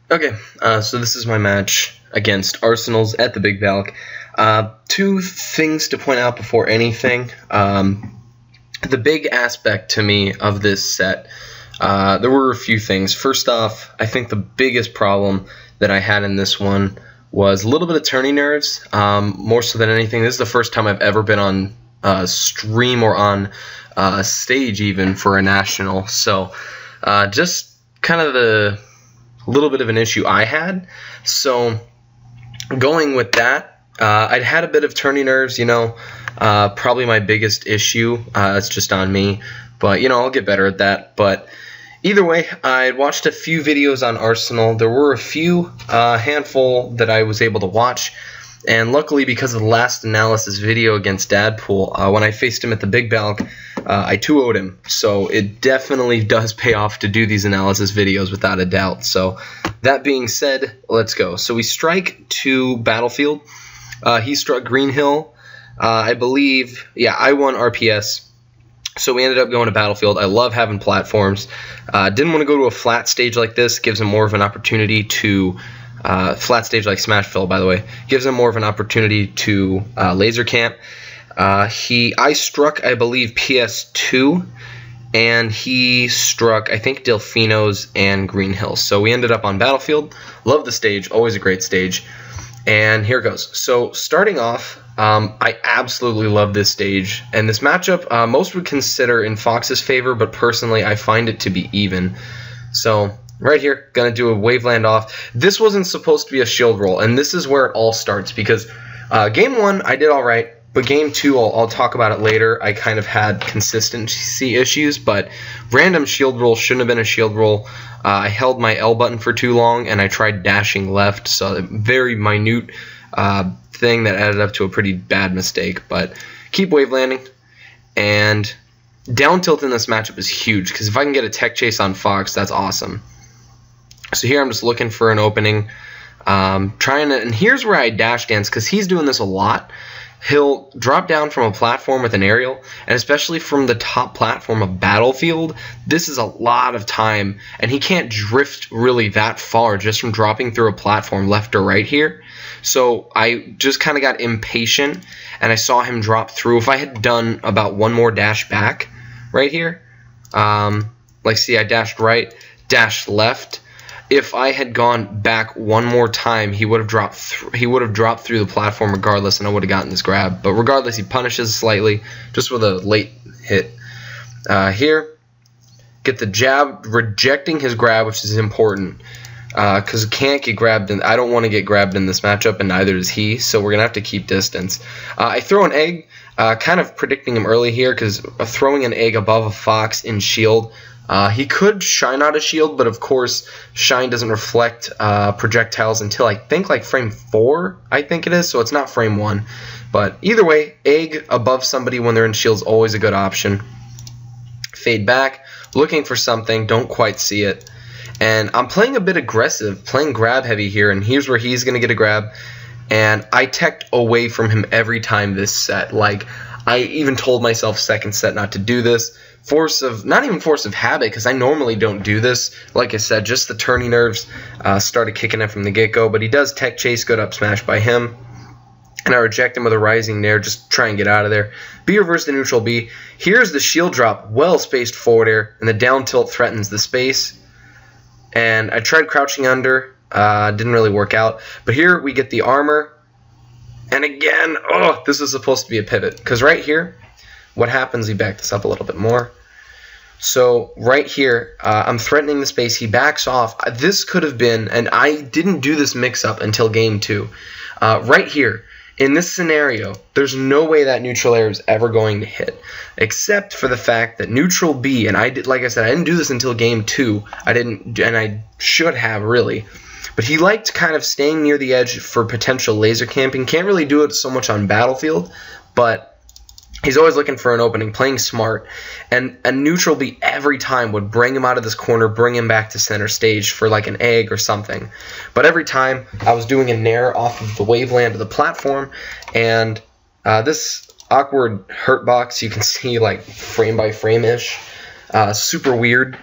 Okay, so this is my match against Arsenal's at the Big Balc. Two things to point out before anything. The big aspect to me of this set, there were a few things. First off, I think the biggest problem that I had in this one was a little bit of turning nerves, more so than anything. This is the first time I've ever been on stream or on stage even for a national. So just kind of the little bit of an issue I had. So going with that, I'd had a bit of turning nerves, probably my biggest issue. It's just on me, but I'll get better at that. But either way, I watched a few videos on Arsenal. There were a few handful that I was able to watch, and luckily because of the last analysis video against Dadpool, when I faced him at the Big Balc, I 2-0'd him. So it definitely does pay off to do these analysis videos without a doubt. So that being said, let's go. So we strike to Battlefield. He struck Green Hill. I believe, I won RPS. So we ended up going to Battlefield. I love having platforms. Didn't want to go to a flat stage like this. Gives him more of an opportunity to flat stage like Smashville, by the way. Gives him more of an opportunity to laser camp. I struck, I believe, PS2, and he struck, I think, Delfinos and Green Hill. So we ended up on Battlefield. Love the stage. Always a great stage. And here it goes. So starting off, I absolutely love this stage. And this matchup, most would consider in Fox's favor, but personally, I find it to be even. So right here, going to do a Waveland off. This wasn't supposed to be a shield roll, and this is where it all starts. Because Game 1, I did all right. But Game 2, I'll talk about it later. I kind of had consistency issues, but random shield roll shouldn't have been a shield roll. I held my L button for too long, and I tried dashing left, so a very minute thing that added up to a pretty bad mistake. But keep wave landing, and down tilt in this matchup is huge, because if I can get a tech chase on Fox, that's awesome. So here I'm just looking for an opening, and here's where I dash dance, because he's doing this a lot. He'll drop down from a platform with an aerial, and especially from the top platform of Battlefield, this is a lot of time, and he can't drift really that far just from dropping through a platform left or right here. So I just kind of got impatient, and I saw him drop through. If I had done about one more dash back right here, see, I dashed right, dashed left. If I had gone back one more time, he would have dropped through the platform regardless, and I would have gotten this grab. But regardless, he punishes slightly, just with a late hit. Here, get the jab, rejecting his grab, which is important, because can't get grabbed. I don't want to get grabbed in this matchup, and neither does he. So we're gonna have to keep distance. I throw an egg, kind of predicting him early here, because throwing an egg above a Fox in shield. He could shine out a shield, but of course, shine doesn't reflect projectiles until I think like frame 4, I think it is, so it's not frame 1. But either way, egg above somebody when they're in shield is always a good option. Fade back, looking for something, don't quite see it. And I'm playing a bit aggressive, playing grab heavy here, and here's where he's going to get a grab. And I teched away from him every time this set. Like, I even told myself second set not to do this. Not even force of habit, because I normally don't do this. Like I said, just the turning nerves started kicking in from the get-go. But he does tech chase, good up smash by him. And I reject him with a rising nair, just try and get out of there. B reverse to neutral B. Here's the shield drop, well-spaced forward air, and the down tilt threatens the space. And I tried crouching under, didn't really work out. But here we get the armor. And again, this is supposed to be a pivot. Because right here, what happens, we back this up a little bit more. So right here, I'm threatening the space. He backs off. This could have been, and I didn't do this mix-up until Game 2. Right here, in this scenario, there's no way that neutral air is ever going to hit, except for the fact that neutral B, and like I said, I didn't do this until Game 2. I didn't, and I should have, really. But he liked kind of staying near the edge for potential laser camping. Can't really do it so much on Battlefield, but he's always looking for an opening, playing smart, and a neutral B every time would bring him out of this corner, bring him back to center stage for like an egg or something. But every time I was doing a nair off of the waveland of the platform, and this awkward hurt box you can see like frame by frame-ish, super weird,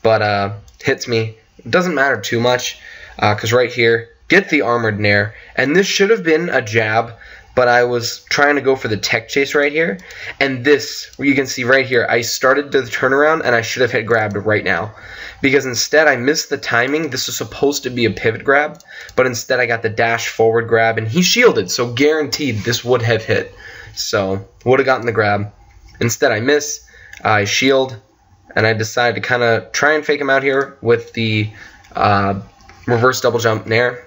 but hits me. It doesn't matter too much. because right here, get the armored nair, and this should have been a jab, but I was trying to go for the tech chase right here, and this, you can see right here, I started the turnaround, and I should have hit grabbed right now, because instead I missed the timing. This was supposed to be a pivot grab, but instead I got the dash forward grab, and he shielded, so guaranteed this would have hit, so would have gotten the grab. Instead I miss, I shield, and I decided to kind of try and fake him out here with the reverse double jump nair,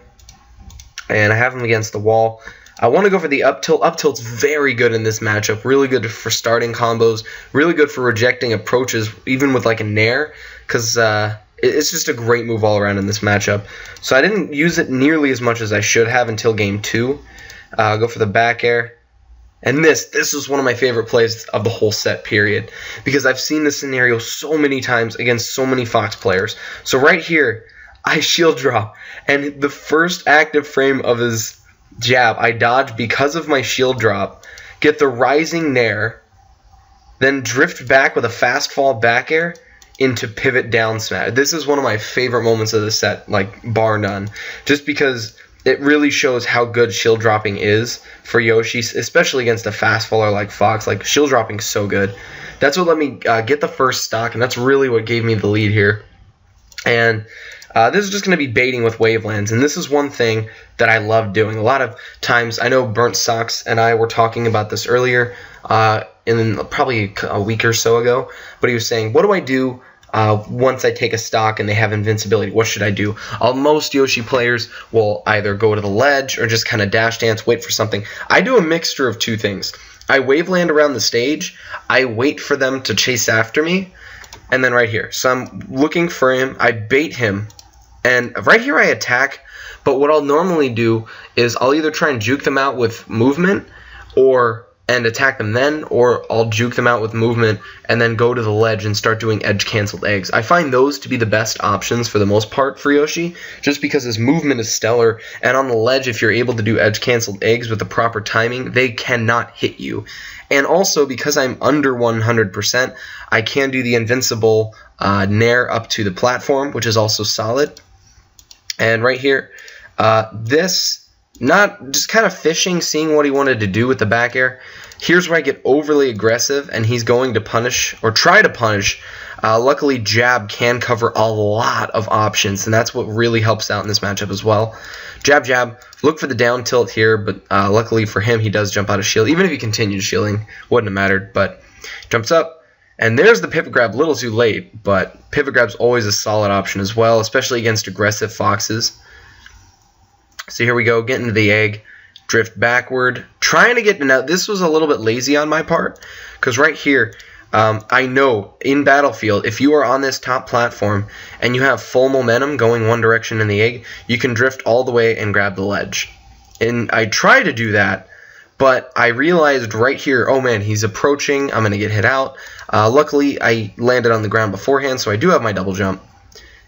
and I have him against the wall. I want to go for the up tilt. Up tilt's very good in this matchup. Really good for starting combos. Really good for rejecting approaches, even with like a nair, because it's just a great move all around in this matchup. So I didn't use it nearly as much as I should have until game 2. I'll go for the back air. And this was one of my favorite plays of the whole set, period, because I've seen this scenario so many times against so many Fox players. So right here, I shield drop, and the first active frame of his jab, I dodge because of my shield drop, get the rising nair, then drift back with a fast fall back air into pivot down smash. This is one of my favorite moments of the set, like bar none, just because it really shows how good shield dropping is for Yoshi, especially against a fast faller like Fox. Like, shield dropping is so good. That's what let me get the first stock, and that's really what gave me the lead here. And this is just going to be baiting with wavelands, and this is one thing that I love doing. A lot of times, I know Burnt Socks and I were talking about this earlier, in probably a week or so ago, but he was saying, what do I do once I take a stock and they have invincibility? What should I do? Most Yoshi players will either go to the ledge or just kind of dash dance, wait for something. I do a mixture of two things. I waveland around the stage, I wait for them to chase after me, and then right here. So I'm looking for him, I bait him, and right here I attack, but what I'll normally do is I'll either try and juke them out with movement and attack them then, or I'll juke them out with movement and then go to the ledge and start doing edge-cancelled eggs. I find those to be the best options for the most part for Yoshi, just because his movement is stellar, and on the ledge, if you're able to do edge-cancelled eggs with the proper timing, they cannot hit you. And also, because I'm under 100%, I can do the invincible nair up to the platform, which is also solid. And right here, not just kind of fishing, seeing what he wanted to do with the back air. Here's where I get overly aggressive, and he's going to punish, or try to punish. Luckily, jab can cover a lot of options, and that's what really helps out in this matchup as well. Jab, jab, look for the down tilt here, but luckily for him, he does jump out of shield. Even if he continued shielding, wouldn't have mattered, but jumps up. And there's the pivot grab, a little too late, but pivot grab's always a solid option as well, especially against aggressive Foxes. So here we go, get into the egg, drift backward, trying to get, now this was a little bit lazy on my part, because right here, I know in Battlefield, if you are on this top platform and you have full momentum going one direction in the egg, you can drift all the way and grab the ledge. And I try to do that, but I realized right here, oh man, he's approaching, I'm going to get hit out. Luckily, I landed on the ground beforehand, so I do have my double jump.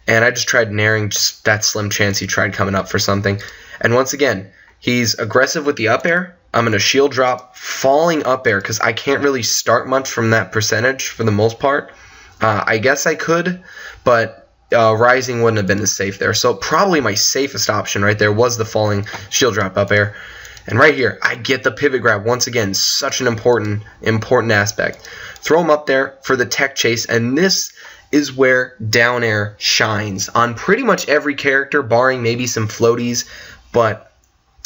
And I just tried nairing, just that slim chance he tried coming up for something. And once again, he's aggressive with the up air. I'm going to shield drop, falling up air, because I can't really start much from that percentage for the most part. I guess I could, but rising wouldn't have been as safe there. So probably my safest option right there was the falling shield drop up air. And right here, I get the pivot grab. Once again, such an important aspect. Throw him up there for the tech chase, and this is where down air shines on pretty much every character, barring maybe some floaties, but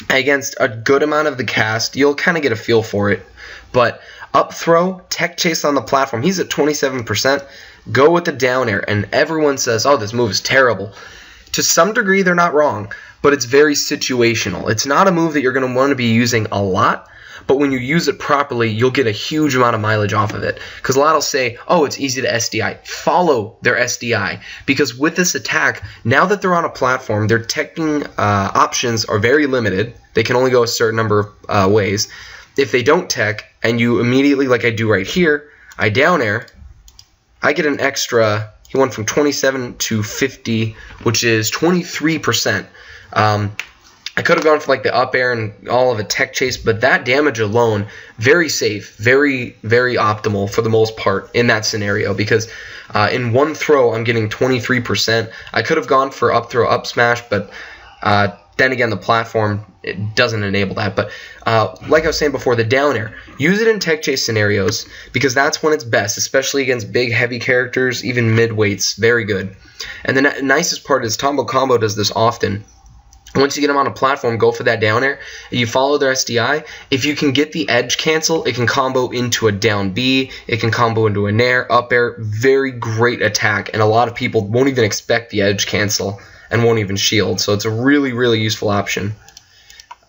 against a good amount of the cast, you'll kind of get a feel for it. But up throw, tech chase on the platform, he's at 27%, go with the down air, and everyone says, oh, this move is terrible. To some degree, they're not wrong, but it's very situational. It's not a move that you're going to want to be using a lot, but when you use it properly, you'll get a huge amount of mileage off of it. Because a lot will say, oh, it's easy to SDI. Follow their SDI. Because with this attack, now that they're on a platform, their teching options are very limited. They can only go a certain number of ways. If they don't tech, and you immediately, like I do right here, I down air, I get an extra, he went from 27 to 50, which is 23%. I could have gone for like the up air and all of a tech chase, but that damage alone, very safe, very, very optimal for the most part in that scenario, because in one throw I'm getting 23%. I could have gone for up throw, up smash, but then again, the platform, it doesn't enable that. But like I was saying before, the down air, use it in tech chase scenarios because that's when it's best, especially against big, heavy characters, even mid-weights. Very good. And the nicest part is Tombo Combo does this often. Once you get them on a platform, go for that down air. You follow their SDI. If you can get the edge cancel, it can combo into a down B. It can combo into a nair, up air. Very great attack. And a lot of people won't even expect the edge cancel and won't even shield. So it's a really, really useful option.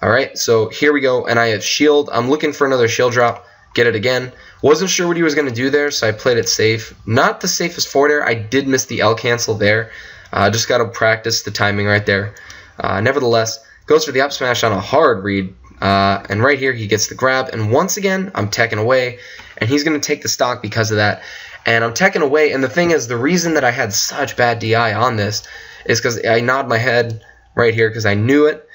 Alright, so here we go. And I have shield. I'm looking for another shield drop. Get it again. Wasn't sure what he was going to do there, so I played it safe. Not the safest forward air. I did miss the L cancel there. Just got to practice the timing right there. Nevertheless, goes for the up smash on a hard read, and right here he gets the grab, and once again I'm teching away, and he's going to take the stock because of that, and I'm teching away, and the thing is, the reason that I had such bad DI on this is because I nod my head right here because I knew it.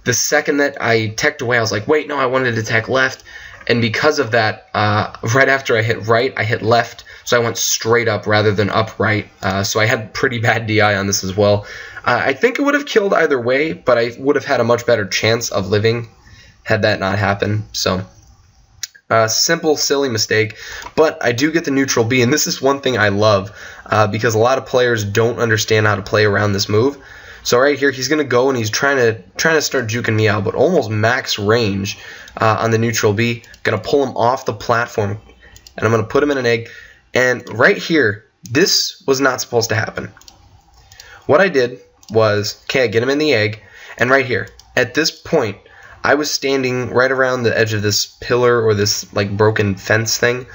The second that I teched away, I was like, wait, no, I wanted to tech left, and because of that, right after I hit right, I hit left, so I went straight up rather than upright, so I had pretty bad DI on this as well. I think it would have killed either way, but I would have had a much better chance of living had that not happened. So, simple, silly mistake, but I do get the neutral B, and this is one thing I love, because a lot of players don't understand how to play around this move. So right here, he's going to go, and he's trying to start juking me out, but almost max range on the neutral B. Going to pull him off the platform, and I'm going to put him in an egg, and right here, this was not supposed to happen. What I did was, okay, I get him in the egg, and right here, at this point, I was standing right around the edge of this pillar or this like broken fence thing.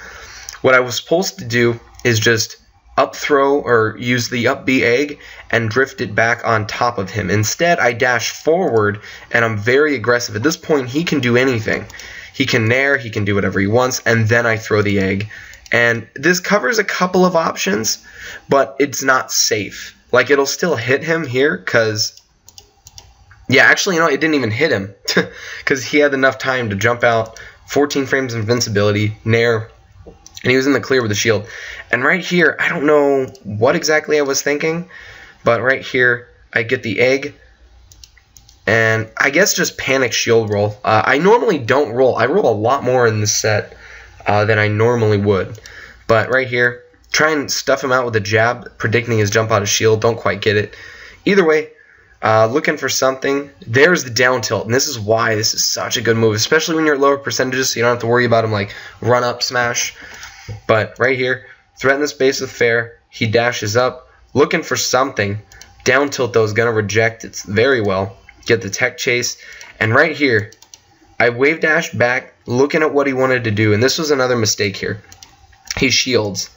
What I was supposed to do is just up throw or use the up B egg and drift it back on top of him. Instead, I dash forward, and I'm very aggressive. At this point, he can do anything. He can nair, he can do whatever he wants, and then I throw the egg. And this covers a couple of options, but it's not safe. Like, it'll still hit him here, because... Yeah, actually, you know, it didn't even hit him, because he had enough time to jump out, 14 frames of invincibility, nair, and he was in the clear with the shield. And right here, I don't know what exactly I was thinking, but right here, I get the egg, and I guess just panic shield roll. I normally don't roll. I roll a lot more in this set than I normally would. But right here, try and stuff him out with a jab, predicting his jump out of shield. Don't quite get it. Either way, looking for something. There's the down tilt, and this is why this is such a good move, especially when you're at lower percentages, so you don't have to worry about him like run up smash. But right here, threaten the space with fair. He dashes up, looking for something. Down tilt though is gonna reject it very well. Get the tech chase, and right here, I wave dashed back, looking at what he wanted to do, and this was another mistake here. He shields.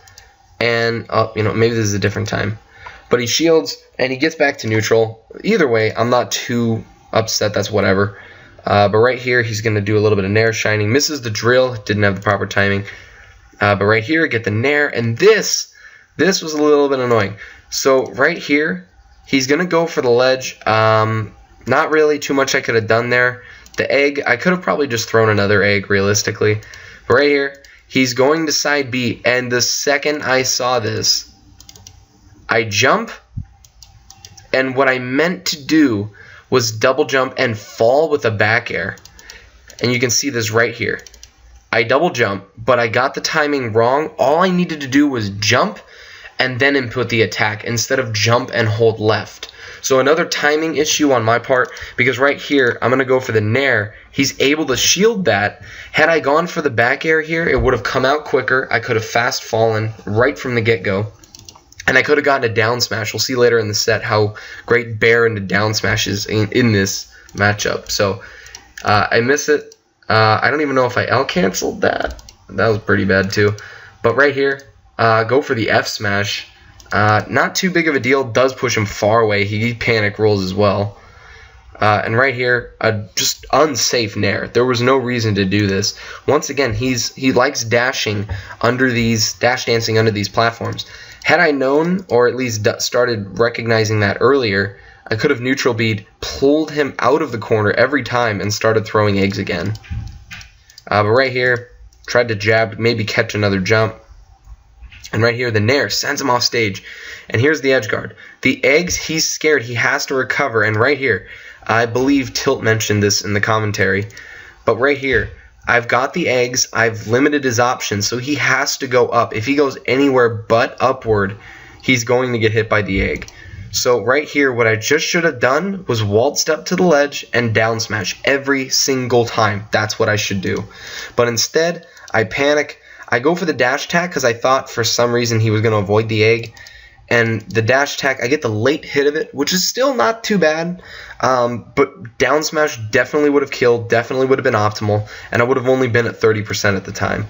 And, you know, maybe this is a different time. But he shields, and he gets back to neutral. Either way, I'm not too upset. That's whatever. But right here, he's going to do a little bit of nair shining. Misses the drill. Didn't have the proper timing. But right here, get the nair. And this was a little bit annoying. So right here, he's going to go for the ledge. Not really too much I could have done there. The egg, I could have probably just thrown another egg, realistically. But right here, he's going to side B, and the second I saw this, I jump, and what I meant to do was double jump and fall with a back air. And you can see this right here. I double jump, but I got the timing wrong. All I needed to do was jump and then input the attack instead of jump and hold left. So another timing issue on my part, because right here, I'm going to go for the nair. He's able to shield that. Had I gone for the back air here, it would have come out quicker. I could have fast fallen right from the get-go. And I could have gotten a down smash. We'll see later in the set how great bear into down smash is in this matchup. So I miss it. I don't even know if I L-canceled that. That was pretty bad too. But right here, go for the F smash. Not too big of a deal. Does push him far away. He panic rolls as well. And right here, just unsafe nair. There was no reason to do this. Once again, he likes dashing under these, dash dancing under these platforms. Had I known, or at least started recognizing that earlier, I could have neutral beat, pulled him out of the corner every time, and started throwing eggs again. But right here, tried to jab, maybe catch another jump. And right here, the nair sends him off stage. And here's the edge guard. The eggs, he's scared. He has to recover. And right here, I believe Tilt mentioned this in the commentary. But right here, I've got the eggs. I've limited his options. So he has to go up. If he goes anywhere but upward, he's going to get hit by the egg. So right here, what I just should have done was waltzed up to the ledge and down smash every single time. That's what I should do. But instead, I panic. I go for the dash attack because I thought for some reason he was going to avoid the egg. And the dash attack, I get the late hit of it, which is still not too bad. But down smash definitely would have killed, definitely would have been optimal, and I would have only been at 30% at the time.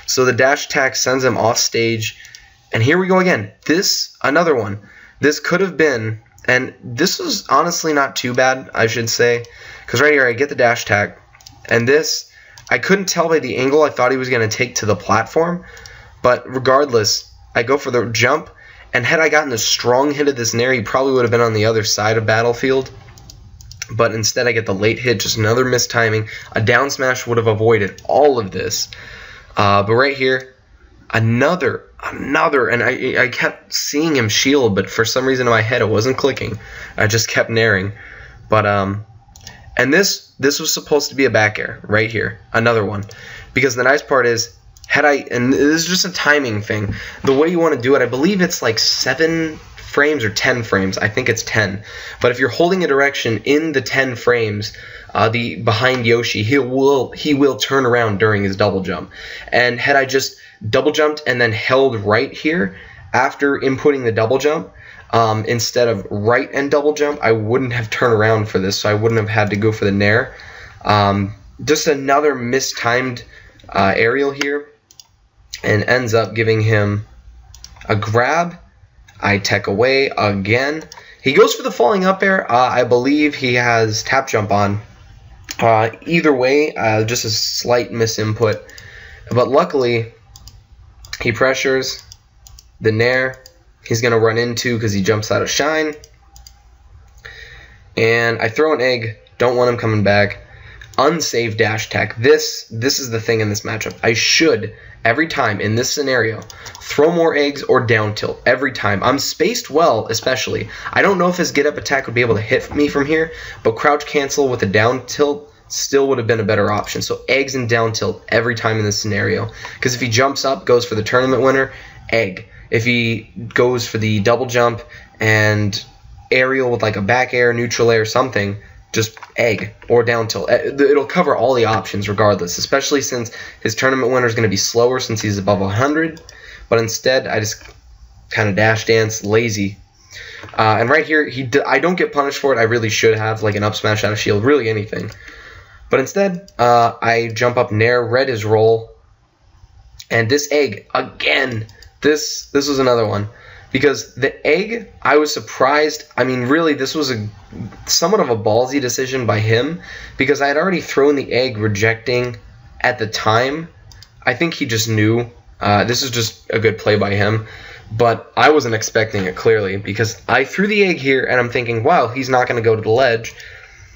So the dash attack sends him off stage. And here we go again. This, another one. This could have been, and this was honestly not too bad, I should say. Because right here, I get the dash attack. And this, I couldn't tell by the angle I thought he was going to take to the platform. But regardless, I go for the jump. And had I gotten a strong hit of this nair, he probably would have been on the other side of battlefield. But instead I get the late hit, just another missed timing. A down smash would have avoided all of this. But right here, another, and I kept seeing him shield, but for some reason in my head it wasn't clicking. I just kept nairing. But, and this was supposed to be a back air, right here. Another one. Because the nice part is, and this is just a timing thing, the way you want to do it, I believe it's like 7 frames or 10 frames. I think it's 10. But if you're holding a direction in the 10 frames, the behind Yoshi, he will turn around during his double jump. And had I just double jumped and then held right here after inputting the double jump, instead of right and double jump, I wouldn't have turned around for this, so I wouldn't have had to go for the nair. Just another mistimed aerial here. And ends up giving him a grab. I tech away again. He goes for the falling up air. I believe he has tap jump on. Either way, just a slight misinput. But luckily, he pressures the nair. He's going to run into because he jumps out of shine. And I throw an egg. Don't want him coming back. Unsaved dash attack. This is the thing in this matchup. I should, every time in this scenario, throw more eggs or down tilt. Every time. I'm spaced well, especially. I don't know if his get up attack would be able to hit me from here, but crouch cancel with a down tilt still would have been a better option. So eggs and down tilt every time in this scenario. Because if he jumps up, goes for the tournament winner, egg. If he goes for the double jump and aerial with like a back air, neutral air, something, just egg or down tilt. It'll cover all the options regardless, especially since his tournament winner is going to be slower since he's above 100. But instead, I just kind of dash dance, lazy. And right here, I don't get punished for it. I really should have, like an up smash out of shield, really anything. But instead, I jump up nair, red his roll. And this egg, again, this was another one. Because the egg, I was surprised. I mean, really, this was somewhat of a ballsy decision by him. Because I had already thrown the egg rejecting at the time. I think he just knew. This is just a good play by him. But I wasn't expecting it, clearly. Because I threw the egg here, and I'm thinking, wow, he's not going to go to the ledge.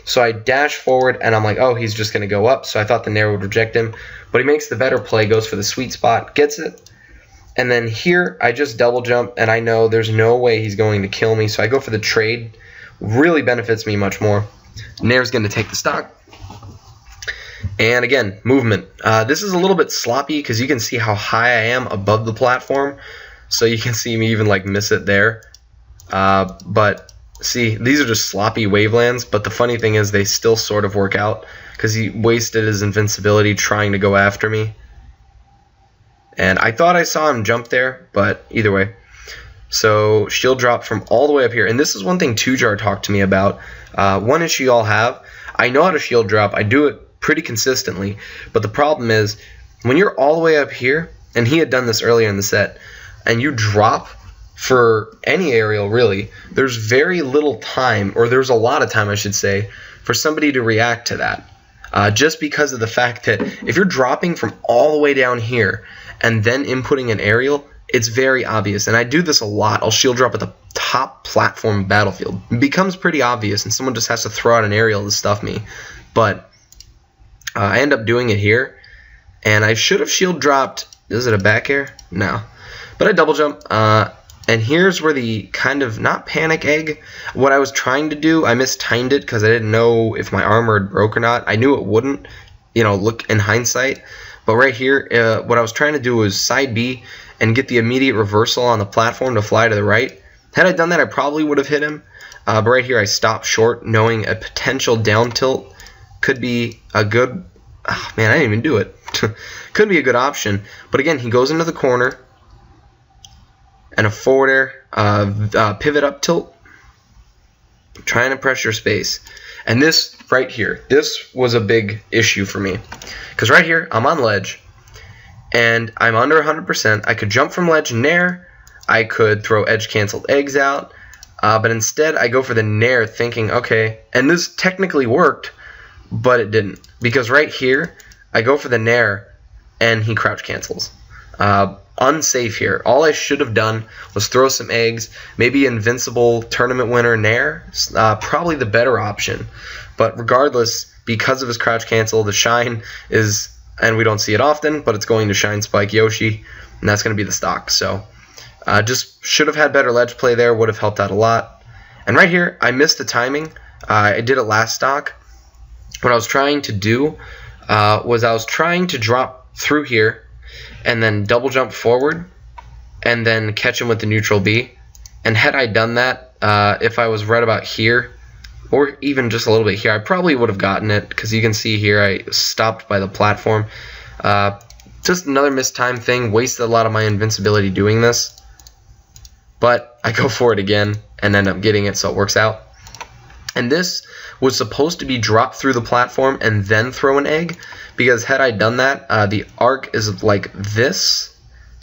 So I dash forward, and I'm like, oh, he's just going to go up. So I thought the nair would reject him. But he makes the better play, goes for the sweet spot, gets it. And then here, I just double jump, and I know there's no way he's going to kill me. So I go for the trade. Really benefits me much more. Nair's going to take the stock. And again, movement. This is a little bit sloppy because you can see how high I am above the platform. So you can see me even like miss it there. But see, these are just sloppy wavelands. But the funny thing is they still sort of work out because he wasted his invincibility trying to go after me. And I thought I saw him jump there, but either way. So shield drop from all the way up here. And this is one thing Tujar talked to me about. One issue y'all have. I know how to shield drop. I do it pretty consistently. But the problem is, when you're all the way up here, and he had done this earlier in the set, and you drop for any aerial, really, there's very little time, or there's a lot of time, I should say, for somebody to react to that. Just because of the fact that if you're dropping from all the way down here, and then inputting an aerial, it's very obvious. And I do this a lot. I'll shield drop at the top platform battlefield. It becomes pretty obvious, and someone just has to throw out an aerial to stuff me. But I end up doing it here, and I should have shield dropped. Is it a back air? No. But I double jump, and here's where the kind of, not panic egg, what I was trying to do, I mistimed it because I didn't know if my armor had broke or not. I knew it wouldn't, look in hindsight. But right here, what I was trying to do was side B and get the immediate reversal on the platform to fly to the right. Had I done that, I probably would have hit him. But right here, I stopped short, knowing a potential down tilt could be a good... Oh, man, I didn't even do it. Could be a good option. But again, he goes into the corner. And a forward air, pivot up tilt. Trying to pressure space. And this right here, this was a big issue for me. Because right here, I'm on ledge. And I'm under 100%. I could jump from ledge nair. I could throw edge canceled eggs out. But instead, I go for the nair thinking, okay. And this technically worked, but it didn't. Because right here, I go for the nair, and he crouch cancels. Unsafe here. All I should have done was throw some eggs, maybe invincible tournament winner nair, probably the better option. But regardless, because of his crouch cancel, the shine is, and we don't see it often, but it's going to shine spike Yoshi, and that's going to be the stock. So just should have had better ledge play there, would have helped out a lot. And right here, I missed the timing. I did it last stock. What I was trying to do was I was trying to drop through here, and then double jump forward, and then catch him with the neutral B. And had I done that, if I was right about here, or even just a little bit here, I probably would have gotten it, because you can see here I stopped by the platform. Just another mistimed thing, wasted a lot of my invincibility doing this. But I go for it again, and end up getting it, so it works out. And this was supposed to be dropped through the platform and then throw an egg, because had I done that, the arc is like this.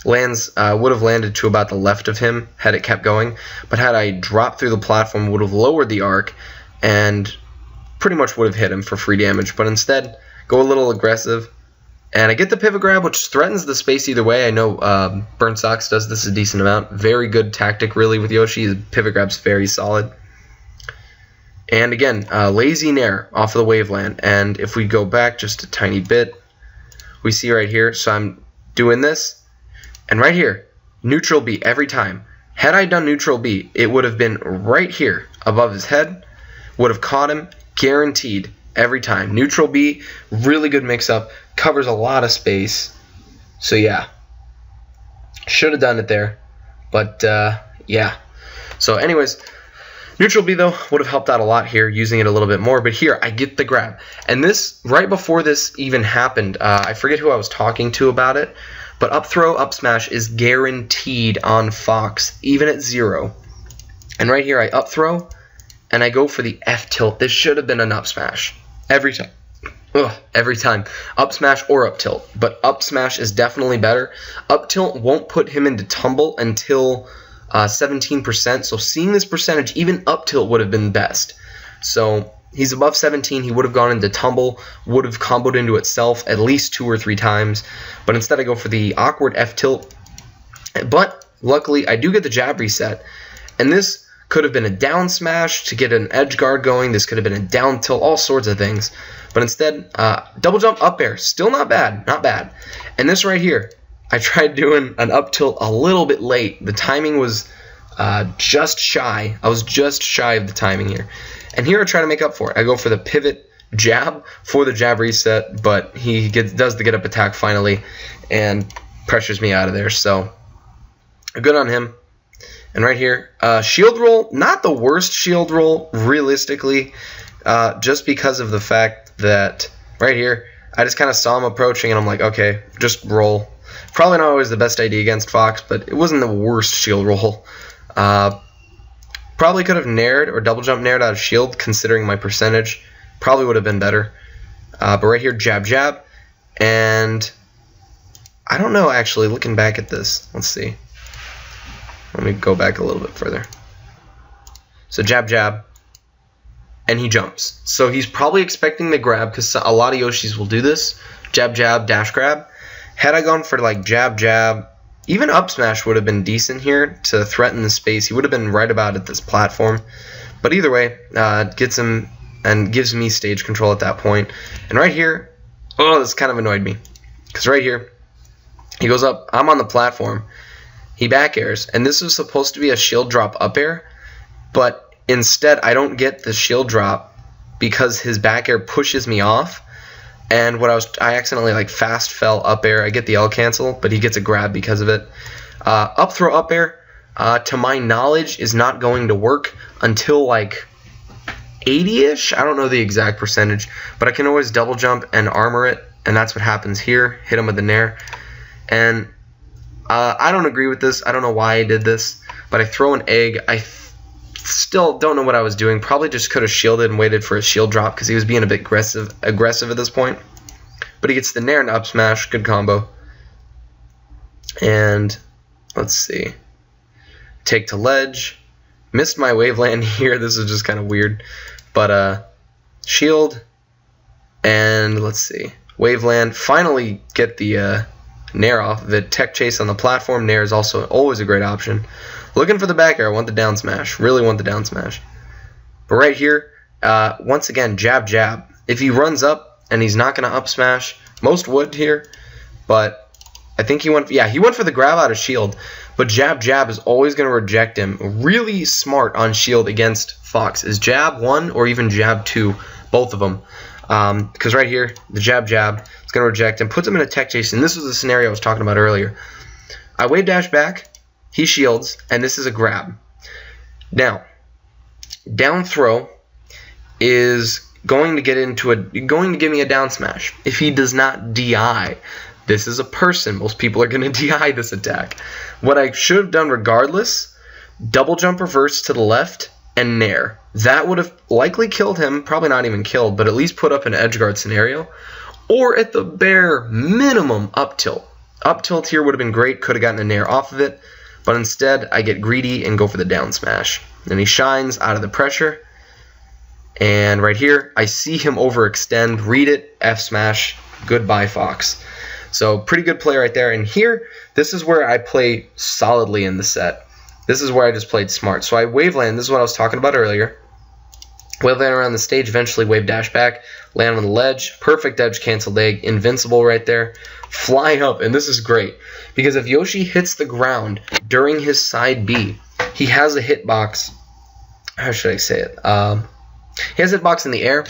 Would have landed to about the left of him had it kept going. But had I dropped through the platform, would have lowered the arc and pretty much would have hit him for free damage. But instead, go a little aggressive. And I get the pivot grab, which threatens the space either way. I know Burnt Socks does this a decent amount. Very good tactic, really, with Yoshi. His pivot grab's very solid. And again, lazy nair off of the waveland. And if we go back just a tiny bit, we see right here, so I'm doing this. And right here, neutral B every time. Had I done neutral B, it would have been right here above his head. Would have caught him, guaranteed, every time. Neutral B, really good mix-up, covers a lot of space. So yeah, should have done it there. But yeah. So anyways... Neutral B, though, would have helped out a lot here, using it a little bit more. But here, I get the grab. And this, right before this even happened, I forget who I was talking to about it, but up throw, up smash is guaranteed on Fox, even at 0. And right here, I up throw, and I go for the F tilt. This should have been an up smash. Every time. Every time. Up smash or up tilt. But up smash is definitely better. Up tilt won't put him into tumble until... 17%, so seeing this percentage, even up tilt would have been best. So he's above 17, he would have gone into tumble, would have comboed into itself at least 2 or 3 times, but instead I go for the awkward F tilt. But luckily I do get the jab reset, and this could have been a down smash to get an edge guard going, this could have been a down tilt, all sorts of things. But instead, double jump up air, still not bad, not bad. And this right here, I tried doing an up tilt a little bit late. The timing was just shy. I was just shy of the timing here. And here I try to make up for it. I go for the pivot jab for the jab reset, but he does the get up attack finally and pressures me out of there. So good on him. And right here, shield roll, not the worst shield roll realistically, just because of the fact that right here, I just kind of saw him approaching and I'm like, okay, just roll. Probably not always the best idea against Fox, but it wasn't the worst shield roll. Probably could have nared or double jump nared out of shield considering my percentage. Probably would have been better. But right here, jab, jab. And I don't know, actually, looking back at this. Let's see. Let me go back a little bit further. So jab, jab. And he jumps. So he's probably expecting the grab because a lot of Yoshis will do this. Jab, jab, dash grab. Had I gone for like jab, jab, Even up smash would have been decent here to threaten the space. He would have been right about at this platform. But either way, gets him and gives me stage control at that point. And right here, oh, this kind of annoyed me. Because right here, he goes up, I'm on the platform, he back airs, and this was supposed to be a shield drop up air, but instead I don't get the shield drop because his back air pushes me off, and I accidentally like fast fell up air. I get the L cancel, but he gets a grab because of it. Up throw up air, to my knowledge, is not going to work until like 80-ish. I don't know the exact percentage, but I can always double jump and armor it, and that's what happens here. Hit him with the nair. And I don't agree with this. I don't know why I did this, but I throw an egg. I still don't know what I was doing. Probably just could have shielded and waited for a shield drop because he was being a bit aggressive at this point. But he gets the nair and up smash. Good combo. And let's see. Take to ledge. Missed my waveland here. This is just kind of weird. But shield. And let's see. Waveland. Finally get the nair off. The tech chase on the platform. Nair is also always a great option. Looking for the back air. I want the down smash. Really want the down smash. But right here, once again, jab, jab. If he runs up and he's not going to up smash, most would here, but I think he went for the grab out of shield. But jab, jab is always going to reject him. Really smart on shield against Fox is jab 1 or even jab 2, both of them. Because right here, the jab, jab is going to reject him, puts him in a tech chase, and this was the scenario I was talking about earlier. I wave dash back. He shields, and this is a grab. Now, down throw is going to give me a down smash. If he does not DI, this is a person. Most people are going to DI this attack. What I should have done regardless, double jump reverse to the left and nair. That would have likely killed him, probably not even killed, but at least put up an edge guard scenario. Or at the bare minimum, up tilt. Up tilt here would have been great, could have gotten a nair off of it. But instead, I get greedy and go for the down smash. And he shines out of the pressure. And right here, I see him overextend. Read it, F smash. Goodbye, Fox. So pretty good play right there. And here, this is where I play solidly in the set. This is where I just played smart. So I waveland. This is what I was talking about earlier. Waveland around the stage. Eventually wave dash back. Land on the ledge. Perfect edge canceled egg. Invincible right there. Fly up. And this is great. Because if Yoshi hits the ground during his side B, he has a hitbox. How should I say it? He has a hitbox in the air.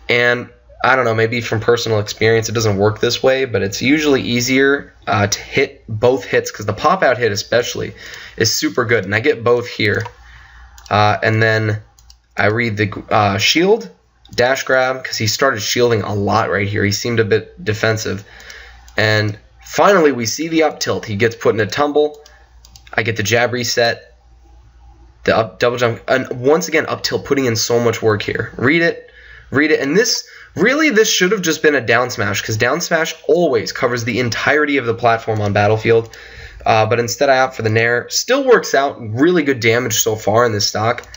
And I don't know, maybe from personal experience it doesn't work this way, but it's usually easier to hit both hits because the pop-out hit especially is super good. And I get both here. And then I read the shield, dash grab, because he started shielding a lot right here. He seemed a bit defensive. And finally, we see the up tilt. He gets put in a tumble. I get the jab reset, the up double jump, and once again up tilt, putting in so much work here. Read it, and this should have just been a down smash because down smash always covers the entirety of the platform on Battlefield. But instead, I opt for the nair. Still works out. Really good damage so far in this stock.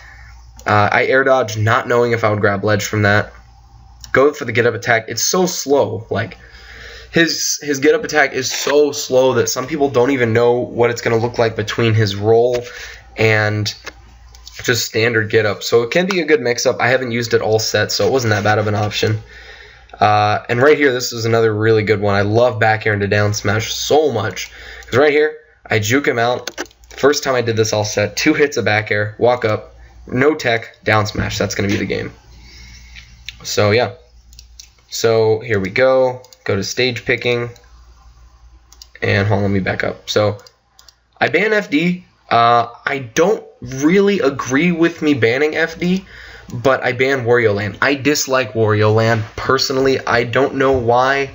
I air dodge, not knowing if I would grab ledge from that. Go for the get up attack. It's so slow, like. His get up attack is so slow that some people don't even know what it's going to look like between his roll and just standard get up. So it can be a good mix up. I haven't used it all set, so it wasn't that bad of an option. And right here, this is another really good one. I love back air into down smash so much. Because right here, I juke him out. First time I did this all set, 2 hits of back air, walk up, no tech, down smash. That's going to be the game. So yeah. So here we go. Go to stage picking, and hold on, let me back up. So I ban FD. I don't really agree with me banning FD, but I ban Wario Land. I dislike Wario Land personally. I don't know why.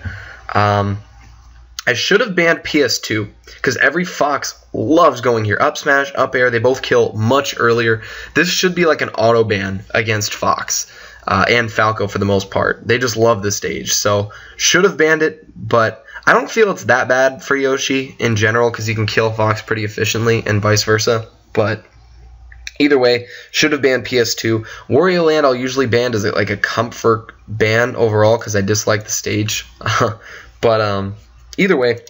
I should have banned PS2 because every Fox loves going here. Up smash, up air, they both kill much earlier. This should be like an auto ban against Fox. And Falco for the most part. They just love the stage. So, should have banned it, but I don't feel it's that bad for Yoshi in general because he can kill Fox pretty efficiently and vice versa. But either way, should have banned PS2. Wario Land I'll usually ban as like a comfort ban overall because I dislike the stage. But either way,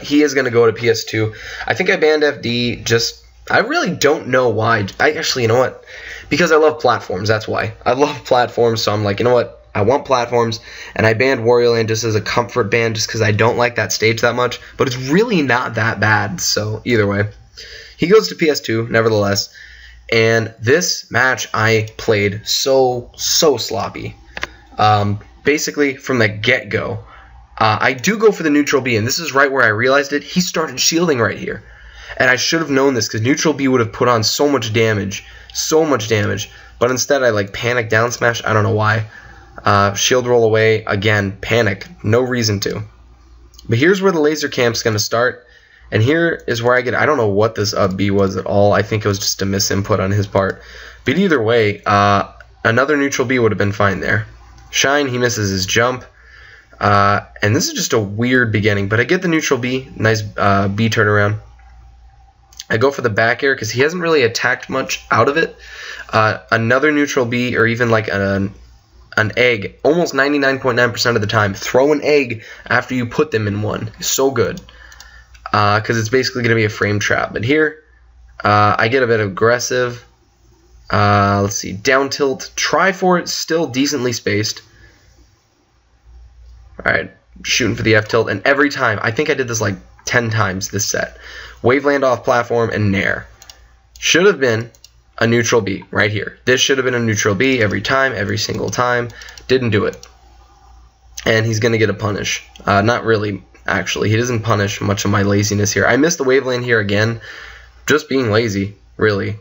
He is going to go to PS2. I think I banned FD just... I really don't know why. You know what? Because I love platforms, that's why. I love platforms, so I'm like, you know what? I want platforms, and I banned Wario Land just as a comfort ban just because I don't like that stage that much, but it's really not that bad, so either way. He goes to PS2, nevertheless, and this match I played so sloppy. Basically, from the get-go, I do go for the neutral B, and this is right where I realized it. He started shielding right here, and I should have known this because neutral B would have put on so much damage, but instead I like panic down smash. I don't know why. Shield roll away, again, panic, no reason to. But here's where the laser camp's going to start, and here is where I don't know what this up B was at all. I think it was just a misinput on his part. But either way, another neutral B would have been fine there. Shine, he misses his jump, and this is just a weird beginning, but I get the neutral B, nice B turnaround. I go for the back air because he hasn't really attacked much out of it. Another neutral B, or even like an egg, almost 99.9% of the time. Throw an egg after you put them in one. So good. Because it's basically going to be a frame trap. But here, I get a bit aggressive. Let's see. Down tilt. Try for it. Still decently spaced. Alright. Shooting for the F tilt. And every time, I think I did this like 10 times this set. Wave land off platform and nair. Should have been a neutral B right here. This should have been a neutral B every time, every single time. Didn't do it. And he's going to get a punish. Not really, actually. He doesn't punish much of my laziness here. I missed the wave lane here again. Just being lazy, really.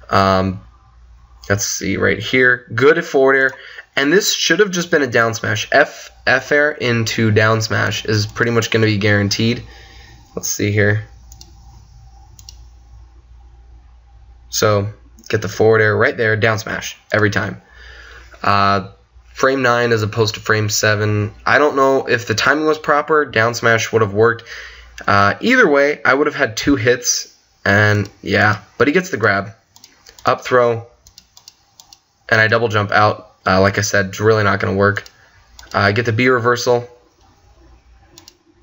Let's see, right here. Good forward air. And this should have just been a down smash. F air into down smash is pretty much going to be guaranteed. Let's see here. So, get the forward air right there, down smash, every time. Frame 9 as opposed to frame 7. I don't know if the timing was proper, down smash would have worked. Either way, I would have had 2 hits, and yeah. But he gets the grab. Up throw, and I double jump out. Like I said, it's really not going to work. I get the B reversal.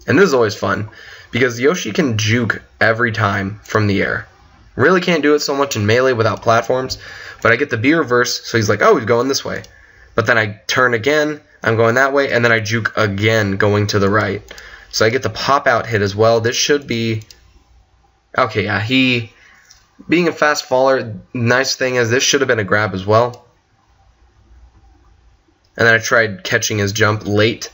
And this is always fun, because Yoshi can juke every time from the air. Really can't do it so much in Melee without platforms, but I get the B reverse, so he's like, oh, he's going this way. But then I turn again, I'm going that way, and then I juke again going to the right. So I get the pop-out hit as well. This should be... Okay, yeah, being a fast faller, nice thing is this should have been a grab as well. And then I tried catching his jump late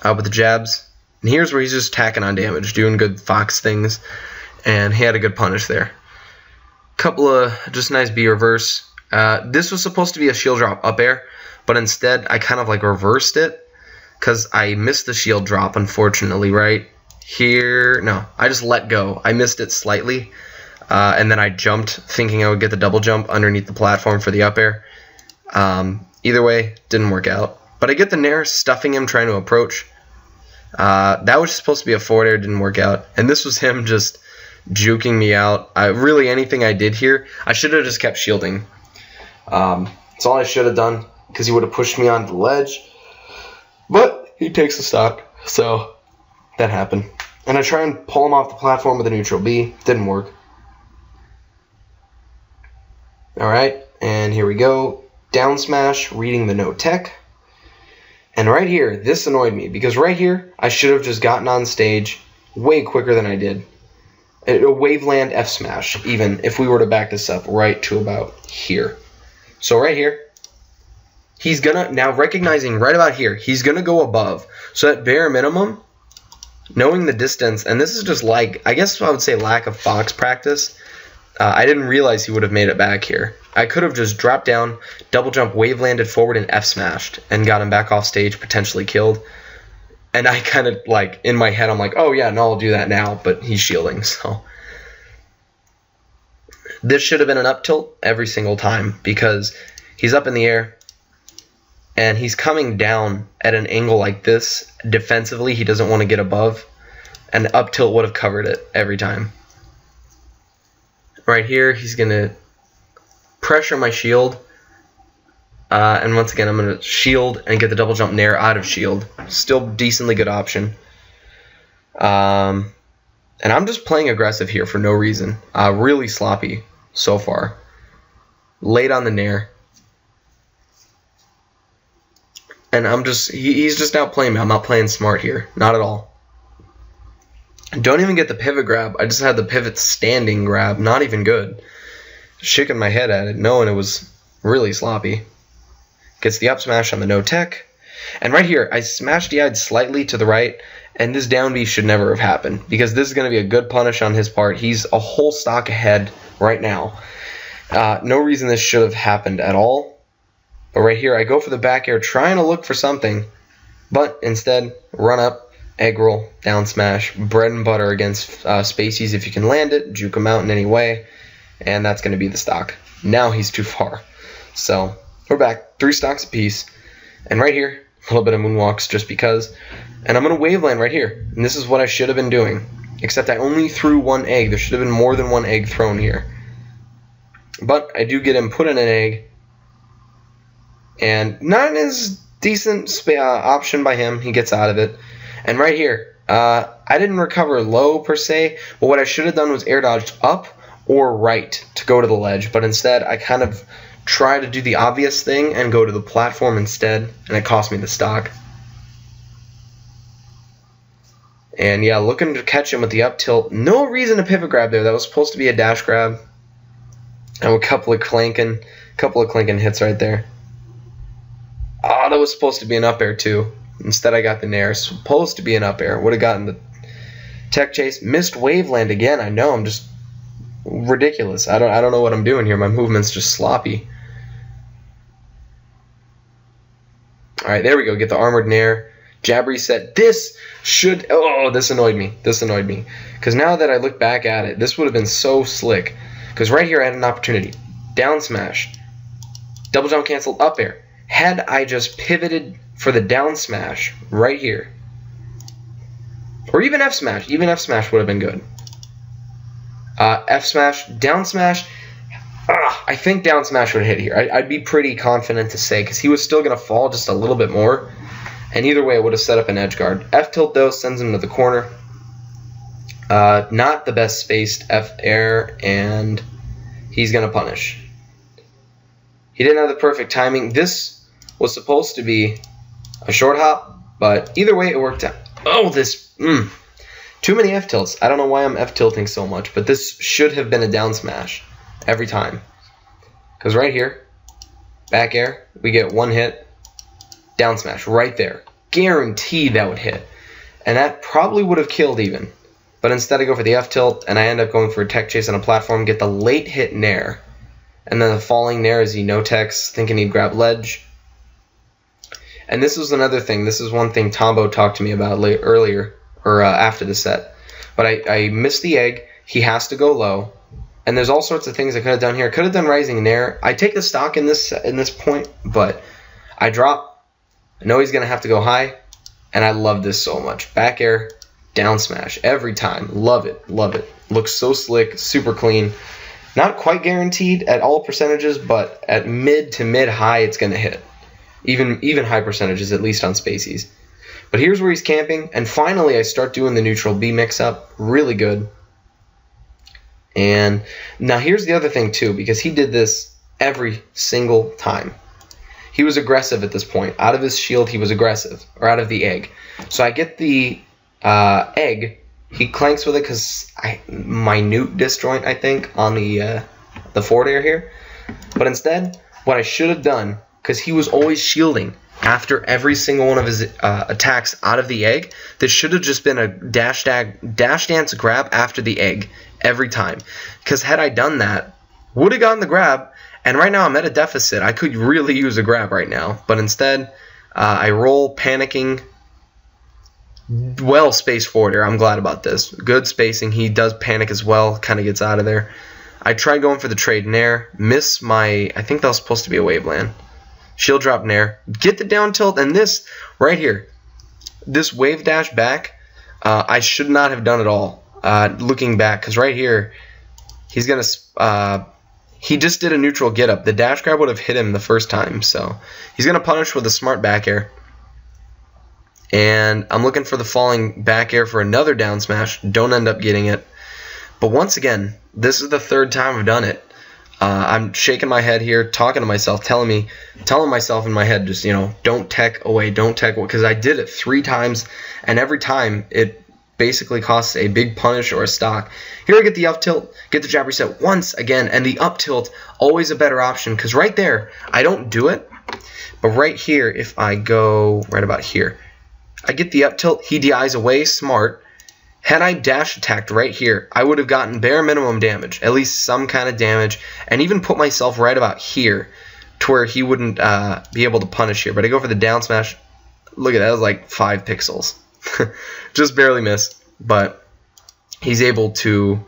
with the jabs. And here's where he's just tacking on damage, doing good Fox things, and he had a good punish there. Couple of just nice B reverse. This was supposed to be a shield drop up air, but instead I kind of like reversed it because I missed the shield drop, unfortunately, right here. No, I just let go. I missed it slightly, and then I jumped thinking I would get the double jump underneath the platform for the up air. Either way, didn't work out. But I get the nair, stuffing him, trying to approach. That was supposed to be a forward air, didn't work out. And this was him just juking me out. Really, anything I did here, I should have just kept shielding. That's all I should have done, because he would have pushed me onto the ledge. But he takes the stock, so that happened. And I try and pull him off the platform with a neutral B. Didn't work. Alright, and here we go. Down smash, reading the no tech. And right here, this annoyed me, because right here, I should have just gotten on stage way quicker than I did. A waveland F smash, even if we were to back this up right to about here. So right here, he's gonna, now recognizing right about here, he's gonna go above. So at bare minimum, knowing the distance, and this is just like, I guess I would say lack of Fox practice, I didn't realize he would have made it back here. I could have just dropped down, double jump, wave landed forward, and F smashed, and got him back off stage, potentially killed. And I kind of, like, in my head, I'm like, oh yeah, no, I'll do that now, but he's shielding, so. This should have been an up tilt every single time, because he's up in the air, and he's coming down at an angle like this. Defensively, he doesn't want to get above, and up tilt would have covered it every time. Right here, he's going to pressure my shield, and once again, I'm going to shield and get the double jump nair out of shield. Still decently good option. And I'm just playing aggressive here for no reason. Really sloppy so far. Late on the nair. And he's just outplaying me. I'm not playing smart here. Not at all. Don't even get the pivot grab. I just had the pivot standing grab. Not even good. Shaking my head at it, knowing it was really sloppy. Gets the up smash on the no tech. And right here, I smashed DI'd slightly to the right, and this down B should never have happened, because this is going to be a good punish on his part. He's a whole stock ahead right now. No reason this should have happened at all. But right here, I go for the back air, trying to look for something, but instead, run up, egg roll, down smash, bread and butter against spacies if you can land it, juke him out in any way, and that's going to be the stock. Now he's too far. So, we're back, 3 stocks apiece, and right here, a little bit of moonwalks just because, and I'm going to waveland right here, and this is what I should have been doing, except I only threw 1 egg. There should have been more than 1 egg thrown here. But I do get him put in an egg, and not as decent option by him. He gets out of it. And right here, I didn't recover low per se, but what I should have done was air dodged up or right to go to the ledge, but instead I kind of try to do the obvious thing and go to the platform instead, and it cost me the stock. And yeah, looking to catch him with the up tilt. No reason to pivot grab there. That was supposed to be a dash grab. And a couple of clanking hits right there. Oh, that was supposed to be an up air too. Instead I got the nair. Supposed to be an up air. Would have gotten the tech chase. Missed waveland again. I know, I'm just ridiculous. I don't know what I'm doing here. My movement's just sloppy. Alright, there we go. Get the armored nair. Jab reset. This annoyed me. This annoyed me. Because now that I look back at it, this would have been so slick. Because right here I had an opportunity. Down smash. Double jump cancel, up air. Had I just pivoted for the down smash right here. Or even F smash. Even F smash would have been good. F smash, down smash. I think down smash would hit here. I'd be pretty confident to say, because he was still going to fall just a little bit more. And either way, it would have set up an edge guard. F tilt, though, sends him to the corner. Not the best spaced F air, and he's going to punish. He didn't have the perfect timing. This was supposed to be a short hop, but either way, it worked out. Oh, too many F tilts. I don't know why I'm F tilting so much, but this should have been a down smash every time. Because right here, back air, we get 1 hit, down smash right there. Guaranteed that would hit. And that probably would have killed even. But instead I go for the F tilt, and I end up going for a tech chase on a platform, get the late hit nair. And then the falling nair as he no-techs, thinking he'd grab ledge. And this was another thing. This is one thing Tombo talked to me about earlier, or after the set. But I missed the egg. He has to go low. And there's all sorts of things I could have done here. Could have done rising nair. I take the stock in this point, but I drop. I know he's going to have to go high, and I love this so much. Back air, down smash, every time. Love it, love it. Looks so slick, super clean. Not quite guaranteed at all percentages, but at mid to mid-high, it's going to hit. Even high percentages, at least on spacies. But here's where he's camping, and finally I start doing the neutral B mix-up. Really good. And now here's the other thing, too, because he did this every single time. He was aggressive at this point. Out of his shield, he was aggressive, or out of the egg. So I get the egg. He clanks with it because minute disjoint, I think, on the forward air here. But instead, what I should have done, because he was always shielding after every single one of his attacks out of the egg, this should have just been a dash dance grab after the egg every time. Because had I done that, would have gotten the grab, and right now I'm at a deficit. I could really use a grab right now. But instead, I roll, panicking. Well spaced forward air. I'm glad about this. Good spacing. He does panic as well. Kind of gets out of there. I tried going for the trade nair. Miss my... I think that was supposed to be a waveland. Shield drop nair. Get the down tilt. And this right here. This wave dash back. I should not have done at all. Looking back. Because right here. He's going to... he just did a neutral get up. The dash grab would have hit him the first time. So he's going to punish with a smart back air. and I'm looking for the falling back air for another down smash. Don't end up getting it. But once again, this is the third time I've done it. I'm shaking my head here, talking to myself, telling myself in my head, just, don't tech away, because I did it 3 times, and every time it basically costs a big punish or a stock. Here I get the up tilt, get the jab reset once again, and the up tilt, always a better option, because right there, I don't do it, but right here, if I go right about here, I get the up tilt, he DIs away, smart. Had I dash attacked right here, I would have gotten bare minimum damage, at least some kind of damage, and even put myself right about here to where he wouldn't be able to punish here. But I go for the down smash. Look at that, it was like 5 pixels. Just barely missed, but he's able to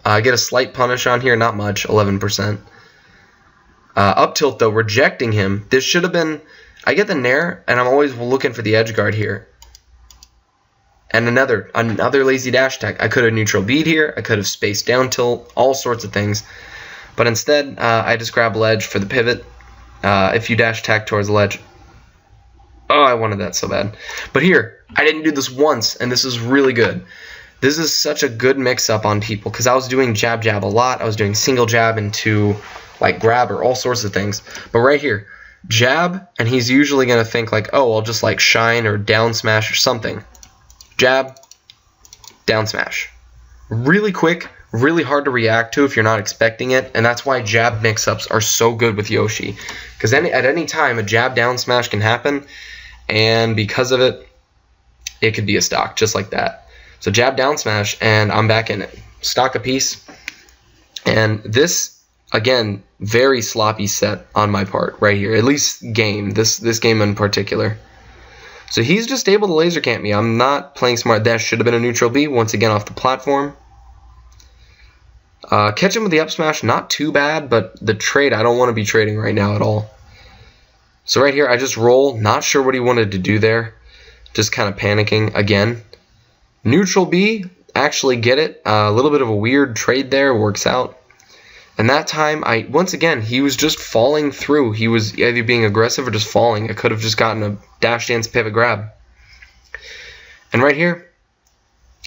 get a slight punish on here, not much, 11%. Up tilt, though, rejecting him. This should have been... I get the nair, and I'm always looking for the edge guard here. And another lazy dash attack. I could have neutral beat here. I could have spaced down tilt. All sorts of things. But instead, I just grab ledge for the pivot. If you dash attack towards the ledge. Oh, I wanted that so bad. But here, I didn't do this once. And this is really good. This is such a good mix-up on people. Because I was doing jab a lot. I was doing single jab into like grab or all sorts of things. But right here, jab. And he's usually going to think like, oh, I'll just like shine or down smash or something. Jab, down smash. Really quick, really hard to react to if you're not expecting it, and that's why jab mix-ups are so good with Yoshi. Because at any time, a jab down smash can happen, and because of it, it could be a stock, just like that. So jab down smash, and I'm back in it. Stock a piece, and this, again, very sloppy set on my part right here. At least game, this game in particular. So he's just able to laser camp me. I'm not playing smart. That should have been a neutral B. Once again off the platform. Catch him with the up smash. Not too bad, but the trade, I don't want to be trading right now at all. So right here, I just roll. Not sure what he wanted to do there. Just kind of panicking again. Neutral B. Actually get it. A little bit of a weird trade there. Works out. And that time, once again, he was just falling through. He was either being aggressive or just falling. I could have just gotten a dash dance pivot grab. And right here,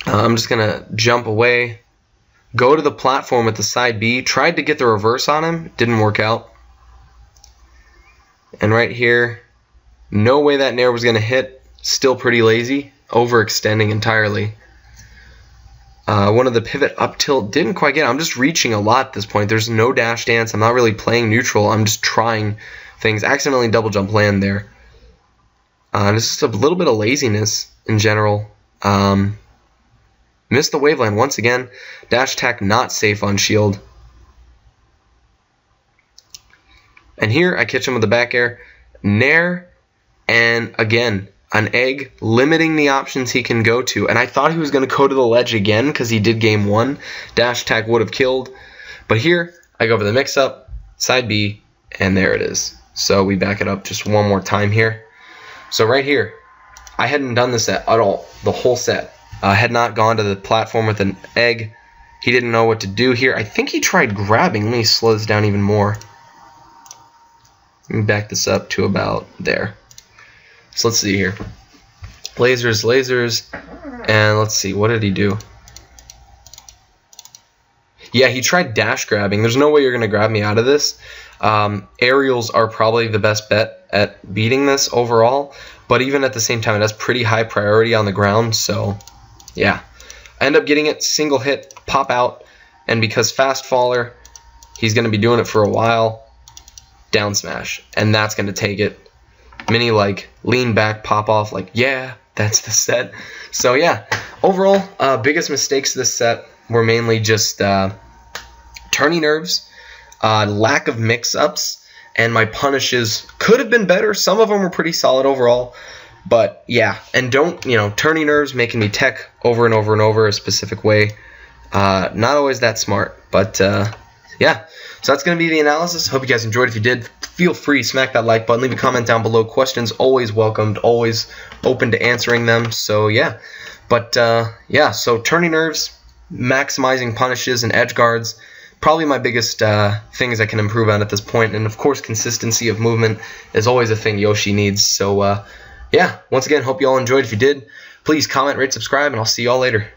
I'm just going to jump away, go to the platform with the side B. Tried to get the reverse on him. Didn't work out. And right here, no way that nair was going to hit. Still pretty lazy. Overextending entirely. One of the pivot up tilt didn't quite get it. I'm just reaching a lot at this point. There's no dash dance. I'm not really playing neutral. I'm just trying things. Accidentally double jump land there. This is a little bit of laziness in general. Missed the waveland once again. Dash attack not safe on shield. And here I catch him with the back air. Nair. And again, an egg, limiting the options he can go to. And I thought he was going to go to the ledge again because he did game 1. Dash attack would have killed. But here, I go for the mix-up, side B, and there it is. So we back it up just one more time here. So right here, I hadn't done this at all, the whole set. I had not gone to the platform with an egg. He didn't know what to do here. I think he tried grabbing. Let me slow this down even more. Let me back this up to about there. So let's see here. Lasers, and let's see, what did he do? Yeah, he tried dash grabbing. There's no way you're going to grab me out of this. Aerials are probably the best bet at beating this overall, but even at the same time, it has pretty high priority on the ground, so yeah. I end up getting it, single hit, pop out, and because fast faller, he's going to be doing it for a while, down smash, and that's going to take it. Mini like lean back, pop off, like yeah, that's the set. So yeah, overall, biggest mistakes this set were mainly just turning nerves, lack of mix-ups, and my punishes could have been better. Some of them were pretty solid overall, but yeah, and don't, turning nerves, making me tech over and over and over a specific way. Not always that smart, but yeah. So that's going to be the analysis. Hope you guys enjoyed. If you did, feel free, smack that like button, leave a comment down below. Questions always welcomed, always open to answering them. So yeah, but yeah, so turning nerves, maximizing punishes and edge guards, probably my biggest things I can improve on at this point. And of course, consistency of movement is always a thing Yoshi needs. So yeah, once again, hope you all enjoyed. If you did, please comment, rate, subscribe, and I'll see you all later.